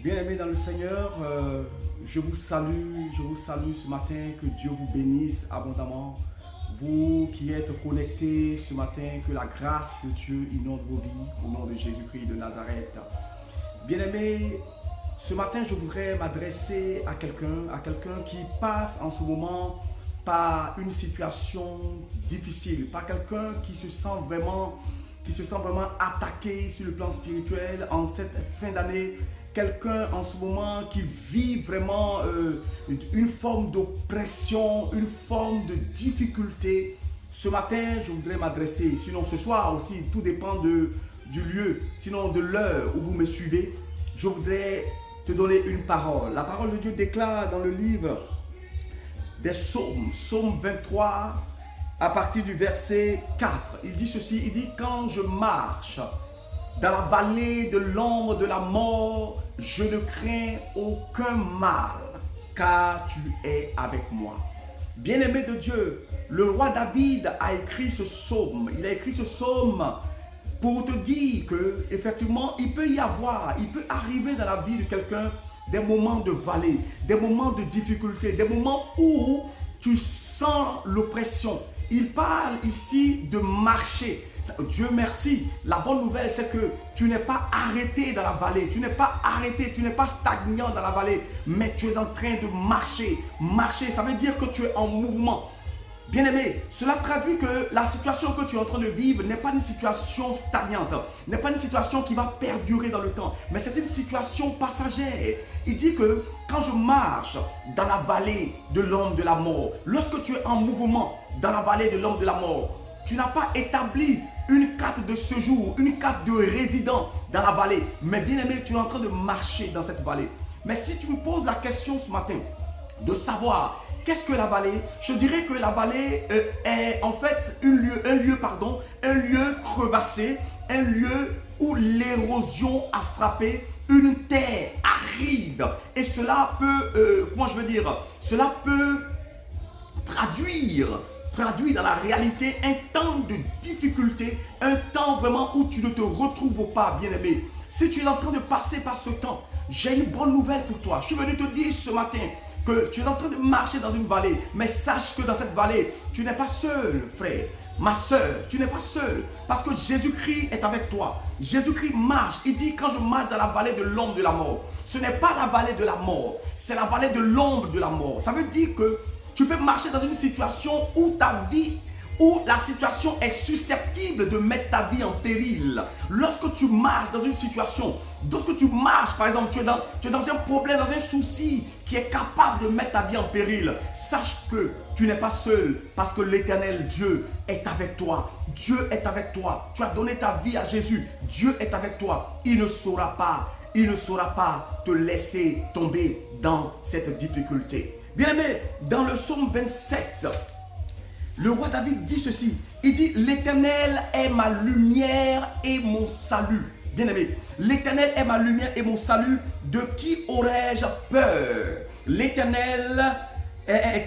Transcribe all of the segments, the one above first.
Bien-aimés dans le Seigneur, je vous salue ce matin, que Dieu vous bénisse abondamment. Vous qui êtes connectés ce matin, que la grâce de Dieu inonde vos vies au nom de Jésus-Christ de Nazareth. Bien-aimés, ce matin je voudrais m'adresser à quelqu'un qui passe en ce moment par une situation difficile, par quelqu'un qui se sent vraiment attaqué sur le plan spirituel en cette fin d'année. Quelqu'un en ce moment qui vit vraiment une forme d'oppression, une forme de difficulté. Ce matin, je voudrais m'adresser, sinon ce soir aussi, tout dépend du lieu, sinon de l'heure où vous me suivez, je voudrais te donner une parole. La parole de Dieu déclare dans le livre des Psaumes, Psaume 23, à partir du verset 4. Il dit ceci, il dit « Quand je marche dans la vallée de l'ombre de la mort, je ne crains aucun mal, car tu es avec moi. » Bien-aimé de Dieu, le roi David a écrit ce psaume. Il a écrit ce psaume pour te dire que, effectivement, il peut arriver dans la vie de quelqu'un des moments de vallée, des moments de difficulté, des moments où tu sens l'oppression. Il parle ici de marcher. Dieu merci. La bonne nouvelle, c'est que tu n'es pas arrêté dans la vallée. Tu n'es pas arrêté, tu n'es pas stagnant dans la vallée. Mais tu es en train de marcher. Marcher, ça veut dire que tu es en mouvement. Bien-aimé, cela traduit que la situation que tu es en train de vivre n'est pas une situation stagnante, n'est pas une situation qui va perdurer dans le temps, mais c'est une situation passagère. Il dit que quand je marche dans la vallée de l'ombre de la mort, lorsque tu es en mouvement dans la vallée de l'ombre de la mort, tu n'as pas établi une carte de séjour, une carte de résident dans la vallée, mais bien-aimé, tu es en train de marcher dans cette vallée. Mais si tu me poses la question ce matin de savoir qu'est-ce que la vallée, je dirais que la vallée est en fait un lieu crevassé, un lieu où l'érosion a frappé, une terre aride. Et cela peut, cela peut traduire dans la réalité un temps de difficulté, un temps vraiment où tu ne te retrouves pas, bien-aimé. Si tu es en train de passer par ce temps, j'ai une bonne nouvelle pour toi. Je suis venu te dire ce matin que tu es en train de marcher dans une vallée, mais sache que dans cette vallée, tu n'es pas seul, frère. Ma soeur, tu n'es pas seul, parce que Jésus-Christ est avec toi. Jésus-Christ marche. Il dit, quand je marche dans la vallée de l'ombre de la mort, ce n'est pas la vallée de la mort, c'est la vallée de l'ombre de la mort. Ça veut dire que tu peux marcher dans une situation où la situation est susceptible de mettre ta vie en péril. Lorsque tu marches dans une situation, lorsque tu marches, par exemple, tu es dans un problème, dans un souci qui est capable de mettre ta vie en péril, sache que tu n'es pas seul, parce que l'Éternel Dieu est avec toi. Dieu est avec toi. Tu as donné ta vie à Jésus. Dieu est avec toi. Il ne saura pas te laisser tomber dans cette difficulté. Bien-aimé, dans le psaume 27, le roi David dit ceci, il dit « L'Éternel est ma lumière et mon salut ». Bien-aimé, l'Éternel est ma lumière et mon salut, de qui aurais-je peur? L'Éternel,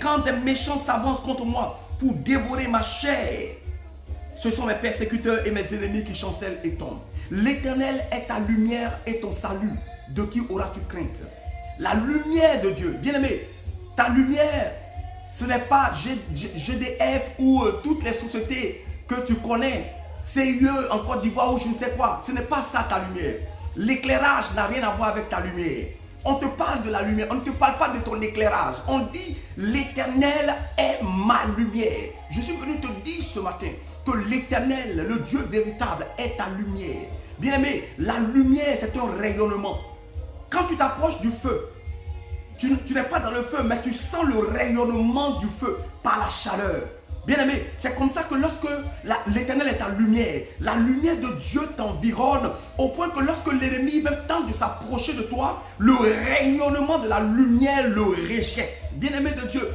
quand des méchants s'avancent contre moi pour dévorer ma chair, ce sont mes persécuteurs et mes ennemis qui chancellent et tombent. L'Éternel est ta lumière et ton salut, de qui auras-tu crainte? La lumière de Dieu, bien-aimé, ta lumière, ce n'est pas GDF ou toutes les sociétés que tu connais, CIE en Côte d'Ivoire ou je ne sais quoi. Ce n'est pas ça ta lumière. L'éclairage n'a rien à voir avec ta lumière. On te parle de la lumière, on ne te parle pas de ton éclairage. On dit l'Éternel est ma lumière. Je suis venu te dire ce matin que l'Éternel, le Dieu véritable, est ta lumière. Bien-aimé, la lumière c'est un rayonnement. Quand tu t'approches du feu, tu n'es pas dans le feu, mais tu sens le rayonnement du feu par la chaleur. Bien-aimé, c'est comme ça que lorsque l'Éternel est ta lumière, la lumière de Dieu t'environne au point que lorsque l'ennemi même tente de s'approcher de toi, le rayonnement de la lumière le rejette. Bien-aimé de Dieu,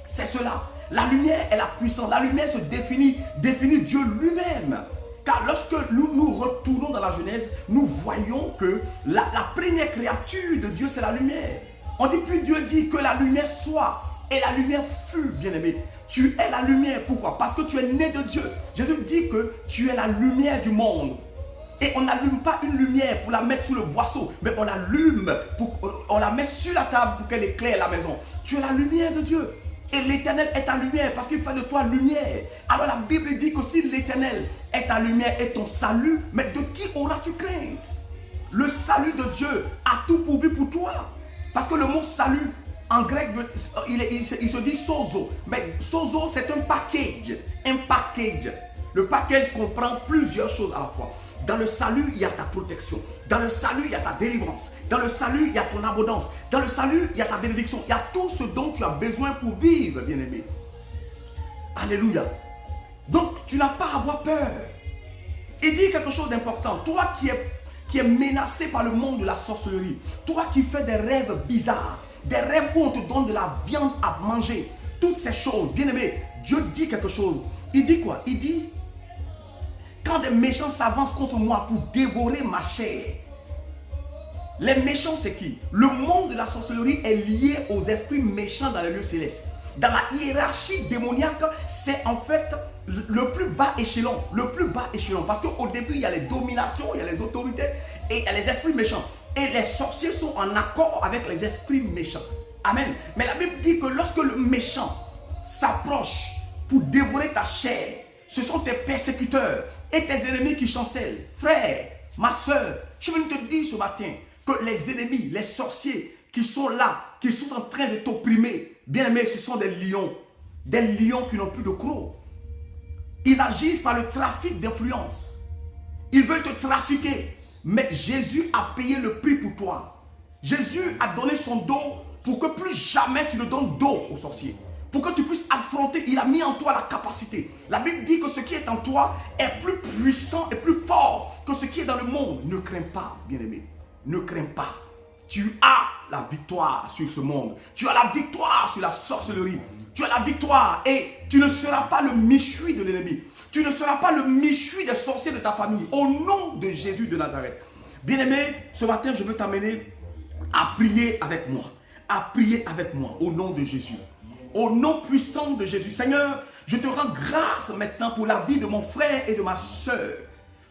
c'est cela. La lumière est la puissance. La lumière se définit Dieu lui-même. Car lorsque nous retournons dans la Genèse, nous voyons que la première créature de Dieu, c'est la lumière. On dit, puis Dieu dit que la lumière soit, et la lumière fut, bien-aimé. Tu es la lumière, pourquoi? Parce que tu es né de Dieu. Jésus dit que tu es la lumière du monde. Et on n'allume pas une lumière pour la mettre sous le boisseau, mais on la met sur la table pour qu'elle éclaire la maison. Tu es la lumière de Dieu. Et l'Éternel est ta lumière parce qu'il fait de toi lumière. Alors la Bible dit que si l'Éternel est ta lumière et ton salut, mais de qui auras-tu crainte? Le salut de Dieu a tout pourvu pour toi. Parce que le mot salut, en grec, il se dit sozo. Mais sozo, c'est un package. Un package. Le package comprend plusieurs choses à la fois. Dans le salut, il y a ta protection. Dans le salut, il y a ta délivrance. Dans le salut, il y a ton abondance. Dans le salut, il y a ta bénédiction. Il y a tout ce dont tu as besoin pour vivre, bien-aimé. Alléluia. Donc, tu n'as pas à avoir peur. Il dit quelque chose d'important. Toi qui es menacé par le monde de la sorcellerie, toi qui fais des rêves bizarres, des rêves où on te donne de la viande à manger, toutes ces choses, bien-aimé, Dieu dit quelque chose. Il dit quoi? Il dit, quand des méchants s'avancent contre moi pour dévorer ma chair. Les méchants, c'est qui? Le monde de la sorcellerie est lié aux esprits méchants dans les lieux célestes. Dans la hiérarchie démoniaque, c'est en fait le plus bas échelon. Le plus bas échelon. Parce qu'au début, il y a les dominations, il y a les autorités et il y a les esprits méchants. Et les sorciers sont en accord avec les esprits méchants. Amen. Mais la Bible dit que lorsque le méchant s'approche pour dévorer ta chair, ce sont tes persécuteurs et tes ennemis qui chancellent. Frère, ma soeur, je veux te dire ce matin que les ennemis, les sorciers qui sont là, qui sont en train de t'opprimer, bien aimé, ce sont des lions qui n'ont plus de crocs. Ils agissent par le trafic d'influence. Ils veulent te trafiquer, mais Jésus a payé le prix pour toi. Jésus a donné son dos pour que plus jamais tu ne donnes dos aux sorciers. Pour que tu puisses affronter, il a mis en toi la capacité. La Bible dit que ce qui est en toi est plus puissant et plus fort que ce qui est dans le monde. Ne crains pas, bien-aimé. Ne crains pas. Tu as la victoire sur ce monde. Tu as la victoire sur la sorcellerie. Tu as la victoire et tu ne seras pas le méchoui de l'ennemi. Tu ne seras pas le méchoui des sorciers de ta famille. Au nom de Jésus de Nazareth. Bien-aimé, ce matin, je veux t'amener à prier avec moi. À prier avec moi au nom de Jésus. Au nom puissant de Jésus. Seigneur, je te rends grâce maintenant pour la vie de mon frère et de ma soeur.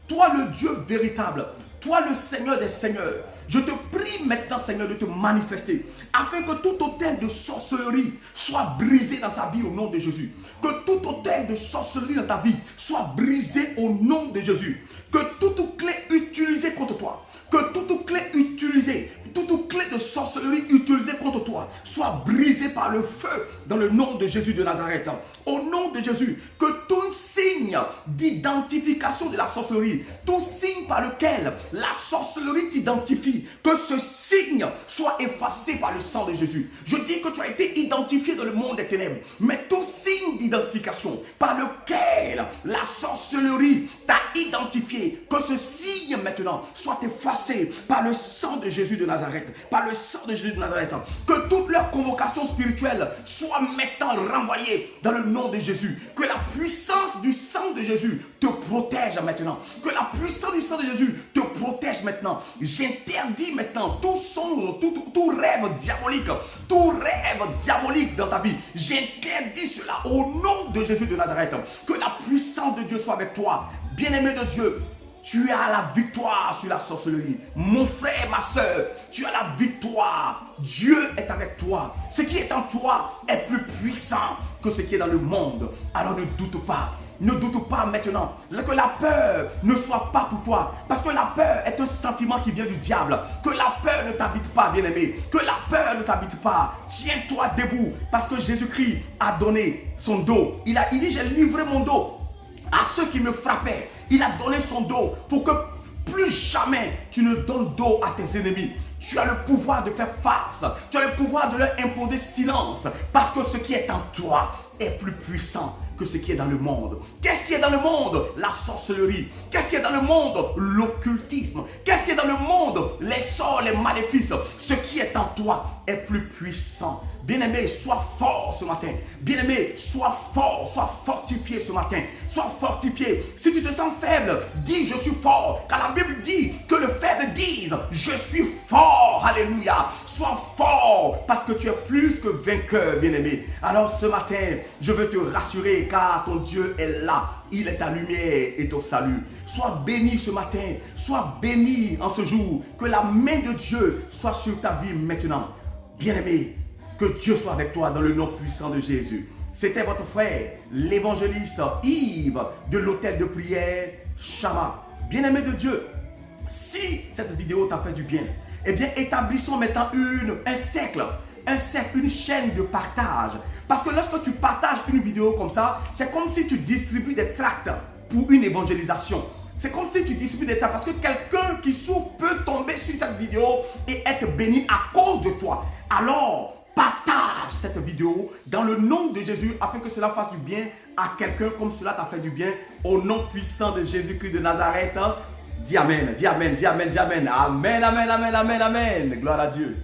Toi le Dieu véritable, toi le Seigneur des Seigneurs, je te prie maintenant Seigneur de te manifester afin que tout autel de sorcellerie soit brisé dans sa vie au nom de Jésus. Que tout autel de sorcellerie dans ta vie soit brisé au nom de Jésus. Que toute clé utilisée contre toi, que toute clé utilisée, toute clé de sorcellerie utilisée contre toi soit brisée par le feu dans le nom de Jésus de Nazareth. Au nom de Jésus, que tout signe d'identification de la sorcellerie, tout signe par lequel la sorcellerie t'identifie, que ce signe soit effacé par le sang de Jésus. Je dis que tu as été identifié dans le monde des ténèbres, mais tout signe d'identification par lequel la sorcellerie t'a identifié, que ce signe maintenant soit effacé par le sang de Jésus de Nazareth, par le sang de Jésus de Nazareth. Que toute leur convocation spirituelle soit maintenant renvoyée dans le nom de Jésus. Que la puissance du sang de Jésus te protège maintenant. Que la puissance du sang de Jésus te protège maintenant. J'interdis maintenant tout sombre, tout rêve diabolique, dans ta vie. J'interdis cela au nom de Jésus de Nazareth. Que la puissance de Dieu soit avec toi. Bien-aimé de Dieu, tu as la victoire sur la sorcellerie. Mon frère, ma soeur, tu as la victoire. Dieu est avec toi. Ce qui est en toi est plus puissant que ce qui est dans le monde. Alors ne doute pas. Ne doute pas maintenant que la peur ne soit pas pour toi. Parce que la peur est un sentiment qui vient du diable. Que la peur ne t'habite pas, bien-aimé. Que la peur ne t'habite pas. Tiens-toi debout. Parce que Jésus-Christ a donné son dos. Il dit, j'ai livré mon dos à ceux qui me frappaient. Il a donné son dos pour que plus jamais tu ne donnes dos à tes ennemis. Tu as le pouvoir de faire face. Tu as le pouvoir de leur imposer silence. Parce que ce qui est en toi est plus puissant que ce qui est dans le monde. Qu'est-ce qui est dans le monde? La sorcellerie. Qu'est-ce qui est dans le monde? L'occultisme. Qu'est-ce qui est dans le monde? Les sorts, les maléfices. Ce qui est en toi est plus puissant. Bien-aimé, sois fort ce matin. Bien-aimé, sois fort, sois fortifié ce matin. Sois fortifié. Si tu te sens faible, dis je suis fort. Car la Bible dit que le faible dise je suis fort. Alléluia. Sois fort parce que tu es plus que vainqueur, bien-aimé. Alors ce matin, je veux te rassurer car ton Dieu est là. Il est ta lumière et ton salut. Sois béni ce matin. Sois béni en ce jour. Que la main de Dieu soit sur ta vie maintenant. Bien-aimé, que Dieu soit avec toi dans le nom puissant de Jésus. C'était votre frère, l'évangéliste Yves de l'hôtel de prière Chama. Bien-aimé de Dieu, si cette vidéo t'a fait du bien, eh bien établissons maintenant un cercle, une chaîne de partage. Parce que lorsque tu partages une vidéo comme ça, c'est comme si tu distribues des tracts pour une évangélisation. C'est comme si tu distribues des tracts parce que quelqu'un qui souffre peut tomber sur cette vidéo et être béni à cause de toi. Alors, partage cette vidéo dans le nom de Jésus afin que cela fasse du bien à quelqu'un comme cela t'a fait du bien. Au nom puissant de Jésus-Christ de Nazareth, dis Amen, dis Amen, dis Amen, dis Amen. Amen, Amen, Amen, Amen, Amen. Gloire à Dieu.